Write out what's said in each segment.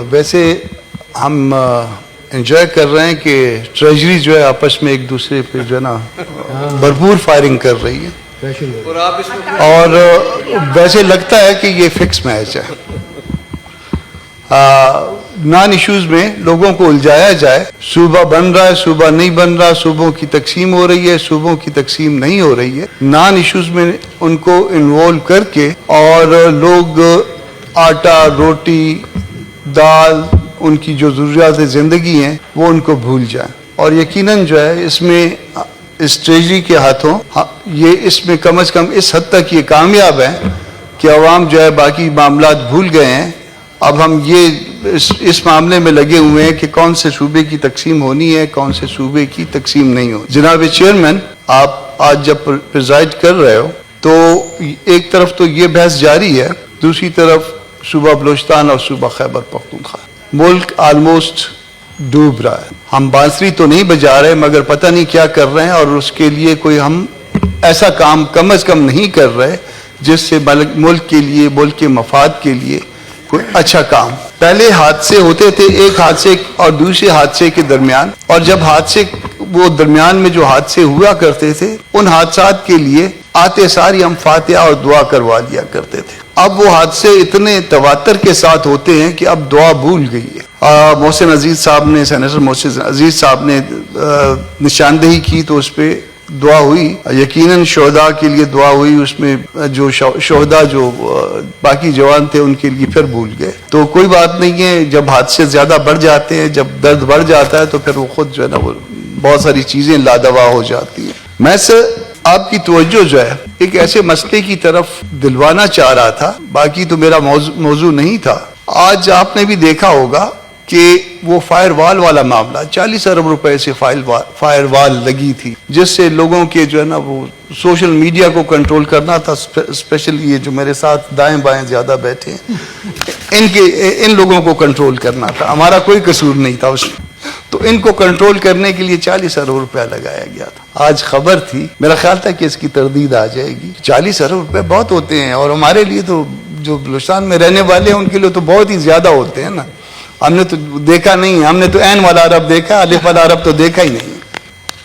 ویسے ہم انجوائے کر رہے ہیں کہ ٹریجری جو ہے آپس میں ایک دوسرے پہ جو ہے نا بھرپور فائرنگ کر رہی ہے اور ویسے لگتا ہے کہ یہ فکس میچ ہے. نان ایشوز میں لوگوں کو الجھایا جائے, صوبہ بن رہا ہے, صوبہ نہیں بن رہا, صوبوں کی تقسیم ہو رہی ہے, صوبوں کی تقسیم نہیں ہو رہی ہے. نان ایشوز میں ان کو انوالو کر کے اور لوگ آٹا, روٹی, دال, ان کی جو ضروریات زندگی ہیں وہ ان کو بھول جائیں. اور یقیناً جو ہے اس میں اس ٹریجری کے ہاتھوں یہ اس میں کم از کم اس حد تک یہ کامیاب ہے کہ عوام جو ہے باقی معاملات بھول گئے ہیں. اب ہم یہ اس معاملے میں لگے ہوئے ہیں کہ کون سے صوبے کی تقسیم ہونی ہے, کون سے صوبے کی تقسیم نہیں ہو. جناب چیئرمین, آپ آج جب پریزائڈ کر رہے ہو تو ایک طرف تو یہ بحث جاری ہے, دوسری طرف صوبہ بلوچستان اور صوبہ خیبر پختونخوا ملک آلموسٹ ڈوب رہا ہے. ہم بانسری تو نہیں بجا رہے مگر پتہ نہیں کیا کر رہے ہیں, اور اس کے لیے کوئی ہم ایسا کام کم از کم نہیں کر رہے جس سے ملک کے لیے, ملک کے مفاد کے لیے کوئی اچھا کام. پہلے حادثے ہوتے تھے ایک حادثے اور دوسرے حادثے کے درمیان, اور جب حادثے وہ درمیان میں جو حادثے ہوا کرتے تھے ان حادثات کے لیے آتے ساری ہم فاتحہ اور دعا کروا لیا کرتے تھے. اب وہ حادثے اتنے تواتر کے ساتھ ہوتے ہیں کہ اب دعا بھول گئی ہے. محسن عزیز صاحب نے, سینیٹر محسن عزیز صاحب نے نشاندہی کی تو اس پہ دعا ہوئی. یقیناً شہداء کے لیے دعا ہوئی, اس میں جو شہداء جو باقی جوان تھے ان کے لیے پھر بھول گئے. تو کوئی بات نہیں ہے, جب حادثے زیادہ بڑھ جاتے ہیں, جب درد بڑھ جاتا ہے تو پھر وہ خود جو ہے نا وہ بہت ساری چیزیں لادوا ہو جاتی ہیں. میں سے آپ کی توجہ جو ہے ایک ایسے مسئلے کی طرف دلوانا چاہ رہا تھا, باقی تو میرا موضوع نہیں تھا. آج آپ نے بھی دیکھا ہوگا کہ وہ فائر وال والا معاملہ 40 ارب روپے سے فائر وال لگی تھی, جس سے لوگوں کے جو ہے نا وہ سوشل میڈیا کو کنٹرول کرنا تھا. اسپیشلی یہ جو میرے ساتھ دائیں بائیں زیادہ بیٹھے ہیں ان لوگوں کو کنٹرول کرنا تھا. ہمارا کوئی قصور نہیں تھا اس میں, تو ان کو کنٹرول کرنے کے لیے 40 ارب روپیہ لگایا گیا تھا. آج خبر تھی, میرا خیال تھا کہ اس کی تردید آ جائے گی. 40 ارب روپے بہت ہوتے ہیں, اور ہمارے لیے تو جو بلوچستان میں رہنے والے ہیں ان کے لیے تو بہت ہی زیادہ ہوتے ہیں نا. ہم نے تو دیکھا نہیں, ہم نے تو عین والا عرب دیکھا, الف والا عرب تو دیکھا ہی نہیں.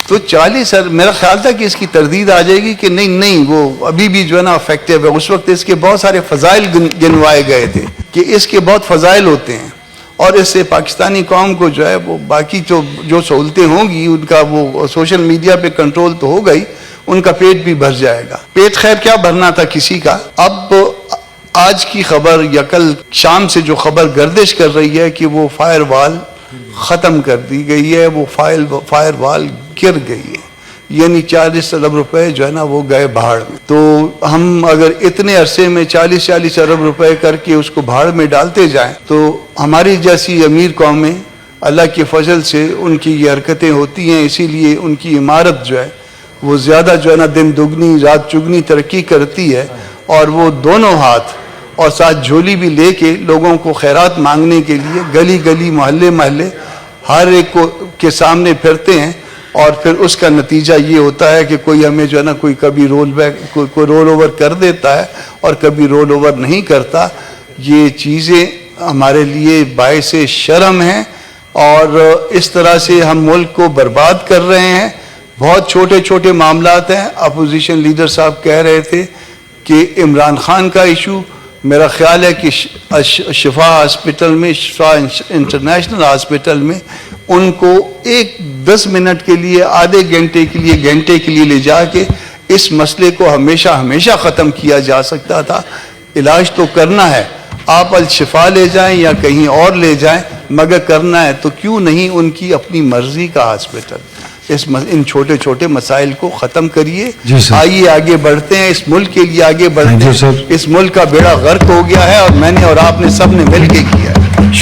تو 40 میرا خیال تھا کہ اس کی تردید آ جائے گی کہ نہیں وہ ابھی بھی جو ہے نا افیکٹو ہے. اس وقت اس کے بہت سارے فضائل گنوائے گئے تھے کہ اس کے بہت فضائل ہوتے ہیں, اور اس سے پاکستانی قوم کو جو ہے وہ باقی جو سہولتیں ہوں گی ان کا وہ سوشل میڈیا پہ کنٹرول تو ہوگا ہی, ان کا پیٹ بھی بھر جائے گا. پیٹ خیر کیا بھرنا تھا کسی کا. اب آج کی خبر یا کل شام سے جو خبر گردش کر رہی ہے کہ وہ فائر وال ختم کر دی گئی ہے, وہ فائر وال گر گئی ہے, یعنی 40 ارب روپے جو ہے نا وہ گئے بھاڑ میں. تو ہم اگر اتنے عرصے میں 40 ارب روپے کر کے اس کو بھاڑ میں ڈالتے جائیں تو ہماری جیسی امیر قومیں اللہ کے فضل سے ان کی یہ حرکتیں ہوتی ہیں, اسی لیے ان کی عمارت جو ہے وہ زیادہ جو ہے نا دن دگنی رات چگنی ترقی کرتی ہے, اور وہ دونوں ہاتھ اور ساتھ جھولی بھی لے کے لوگوں کو خیرات مانگنے کے لیے گلی گلی محلے ہر ایک کو کے سامنے پھرتے ہیں. اور پھر اس کا نتیجہ یہ ہوتا ہے کہ کوئی ہمیں جو ہے نا کوئی کبھی کوئی رول اوور کر دیتا ہے اور کبھی رول اوور نہیں کرتا. یہ چیزیں ہمارے لیے باعث شرم ہیں, اور اس طرح سے ہم ملک کو برباد کر رہے ہیں. بہت چھوٹے معاملات ہیں. اپوزیشن لیڈر صاحب کہہ رہے تھے کہ عمران خان کا ایشو, میرا خیال ہے کہ شفا ہاسپٹل میں, شفا انٹرنیشنل ہاسپٹل میں ان کو 10 منٹ کے لیے, آدھے گھنٹے کے لیے لے جا کے اس مسئلے کو ہمیشہ ختم کیا جا سکتا تھا. علاج تو کرنا ہے, آپ الشفا لے جائیں یا کہیں اور لے جائیں, مگر کرنا ہے تو کیوں نہیں ان کی اپنی مرضی کا ہاسپٹل. ان چھوٹے مسائل کو ختم کریے. آئیے آگے بڑھتے ہیں, اس ملک کے لیے آگے بڑھتے ہیں. اس ملک کا بیڑا غرق ہو گیا ہے, اور میں نے اور آپ نے سب نے مل کے کیا ہے.